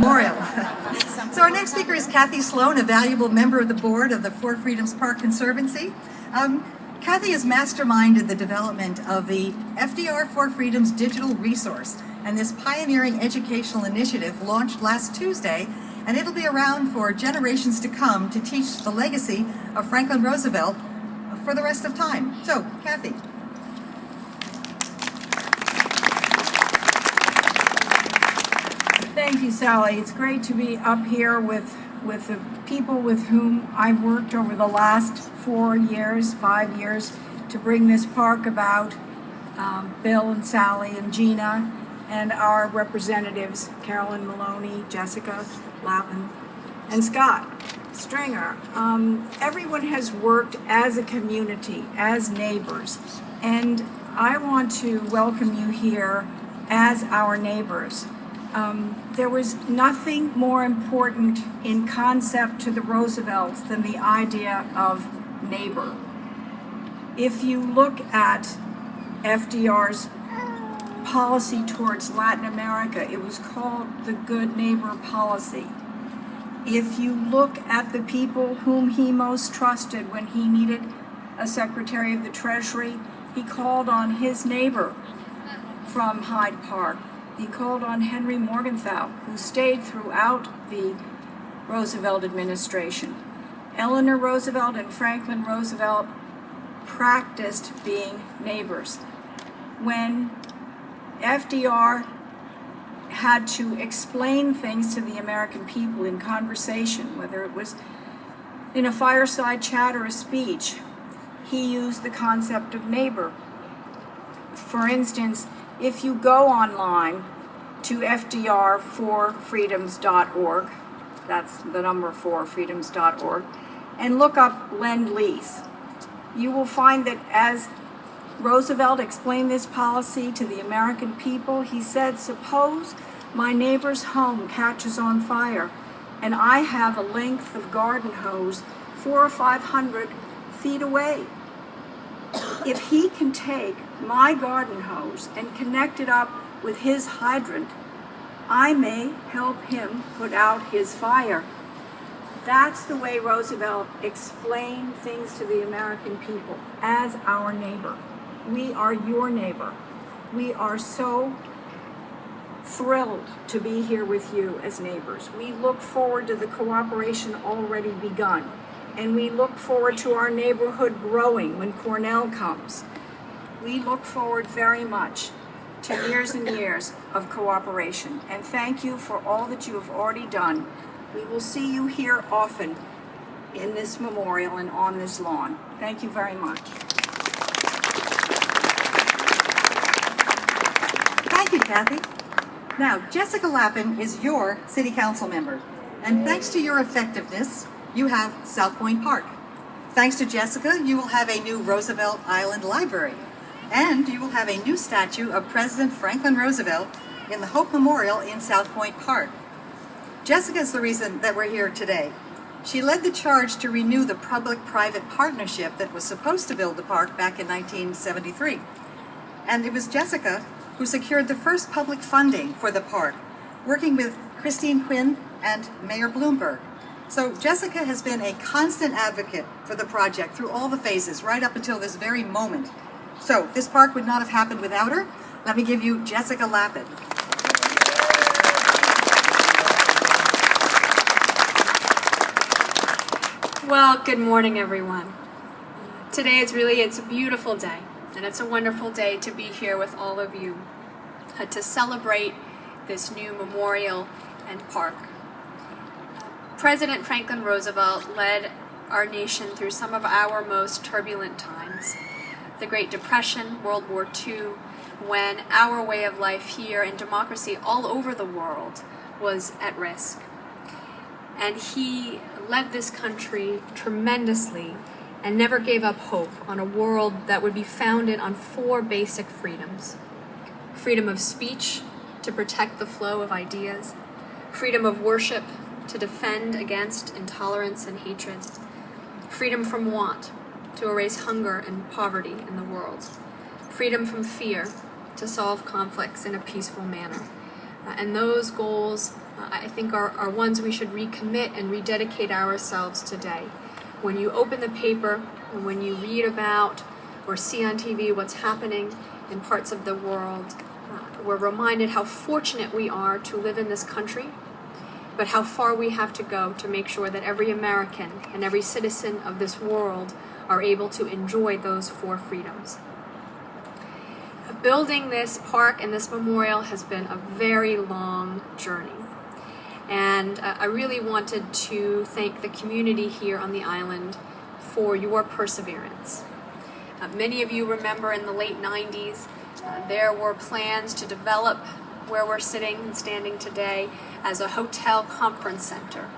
Memorial. So our next speaker is Kathy Sloane, a valuable member of the board of the Four Freedoms Park Conservancy. Kathy has masterminded the development of the FDR Four Freedoms digital resource, and this pioneering educational initiative launched last Tuesday, and it'll be around for generations to come to teach the legacy of Franklin Roosevelt for the rest of time. So, Kathy. Thank you, Sally. It's great to be up here with the people with whom I've worked over the last 5 years, to bring this park about. Bill and Sally and Gina and our representatives, Carolyn Maloney, Jessica Lappin, and Scott Stringer. Everyone has worked as a community, as neighbors, and I want to welcome you here as our neighbors. There was nothing more important in concept to the Roosevelts than the idea of neighbor. If you look at FDR's policy towards Latin America, it was called the Good Neighbor Policy. If you look at the people whom he most trusted when he needed a Secretary of the Treasury, he called on his neighbor from Hyde Park. He called on Henry Morgenthau, who stayed throughout the Roosevelt administration. Eleanor Roosevelt and Franklin Roosevelt practiced being neighbors. When FDR had to explain things to the American people in conversation, whether it was in a fireside chat or a speech, he used the concept of neighbor. For instance, if you go online to FDR4freedoms.org, that's the number 4freedoms.org, and look up Lend-Lease, you will find that as Roosevelt explained this policy to the American people, he said, suppose my neighbor's home catches on fire and I have a length of garden hose 400 or 500 feet away. If he can take my garden hose and connect it up with his hydrant, I may help him put out his fire. That's the way Roosevelt explained things to the American people, as our neighbor. We are your neighbor. We are so thrilled to be here with you as neighbors. We look forward to the cooperation already begun. And we look forward to our neighborhood growing when Cornell comes. We look forward very much to years and years of cooperation. And thank you for all that you have already done. We will see you here often in this memorial and on this lawn. Thank you very much. Thank you, Kathy. Now, Jessica Lappin is your city council member. And thanks to your effectiveness, you have South Point Park. Thanks to Jessica, you will have a new Roosevelt Island Library. And you will have a new statue of President Franklin Roosevelt in the Hope Memorial in South Point Park. Jessica is the reason that we're here today. She led the charge to renew the public-private partnership that was supposed to build the park back in 1973. And it was Jessica who secured the first public funding for the park, working with Christine Quinn and Mayor Bloomberg. So Jessica has been a constant advocate for the project through all the phases, right up until this very moment. So this park would not have happened without her. Let me give you Jessica Lappin. Well, good morning, everyone. Today it's a beautiful day, and it's a wonderful day to be here with all of you to celebrate this new memorial and park. President Franklin Roosevelt led our nation through some of our most turbulent times. The Great Depression, World War II, when our way of life here and democracy all over the world was at risk. And he led this country tremendously and never gave up hope on a world that would be founded on 4 basic freedoms. Freedom of speech, to protect the flow of ideas. Freedom of worship, to defend against intolerance and hatred. Freedom from want, to erase hunger and poverty in the world. Freedom from fear, to solve conflicts in a peaceful manner. And those goals I think are ones we should recommit and rededicate ourselves today. When you open the paper and when you read about or see on TV what's happening in parts of the world, we're reminded how fortunate we are to live in this country, but how far we have to go to make sure that every American and every citizen of this world are able to enjoy those 4 freedoms. Building this park and this memorial has been a very long journey. And I really wanted to thank the community here on the island for your perseverance. Many of you remember in the late 90s, there were plans to develop where we're sitting and standing today as a hotel conference center.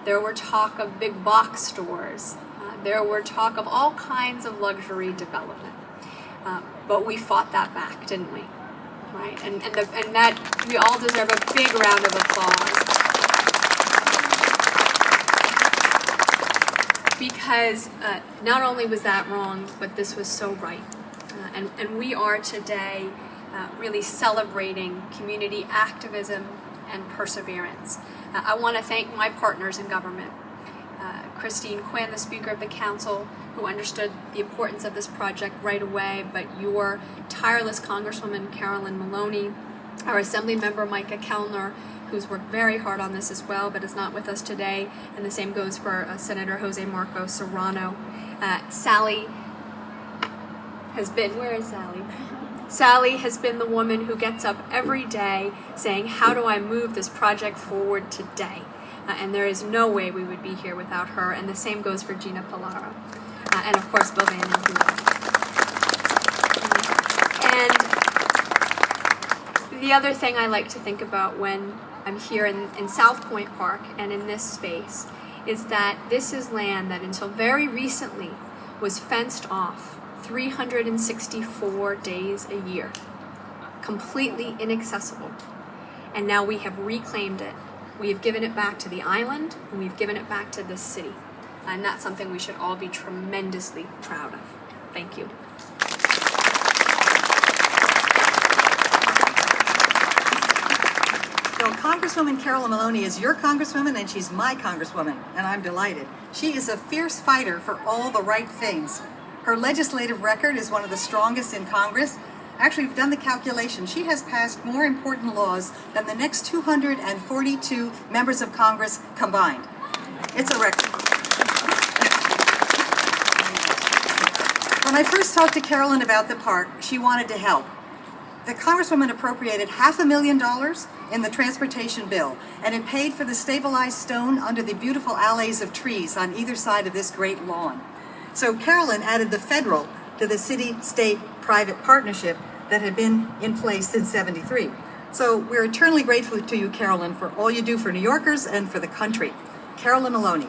There were talk of big box stores. There were talk of all kinds of luxury development. But we fought that back, didn't we? Right? And that we all deserve a big round of applause. Because not only was that wrong, but this was so right. And we are today really celebrating community activism and perseverance. I want to thank my partners in government. Christine Quinn, the Speaker of the Council, who understood the importance of this project right away, but your tireless Congresswoman Carolyn Maloney, our Assembly Member Micah Kellner, who's worked very hard on this as well, but is not with us today, and the same goes for Senator Jose Marco Serrano. Sally has been, where is Sally? Sally has been the woman who gets up every day saying, how do I move this project forward today? And there is no way we would be here without her, and the same goes for Gina Pallara. And of course, Bill Van And the other thing I like to think about when I'm here in South Point Park and in this space is that this is land that until very recently was fenced off 364 days a year, completely inaccessible. And now we have reclaimed it. We have given it back to the island, and we've given it back to this city. And that's something we should all be tremendously proud of. Thank you. So Congresswoman Carolyn Maloney is your Congresswoman, and she's my Congresswoman, and I'm delighted. She is a fierce fighter for all the right things. Her legislative record is one of the strongest in Congress. Actually, we've done the calculation. She has passed more important laws than the next 242 members of Congress combined. It's a record. When I first talked to Carolyn about the park, she wanted to help. The Congresswoman appropriated $500,000 in the transportation bill, and it paid for the stabilized stone under the beautiful alleys of trees on either side of this great lawn. So Carolyn added the federal to the city-state-private partnership that had been in place since '73. So we're eternally grateful to you, Carolyn, for all you do for New Yorkers and for the country. Carolyn Maloney.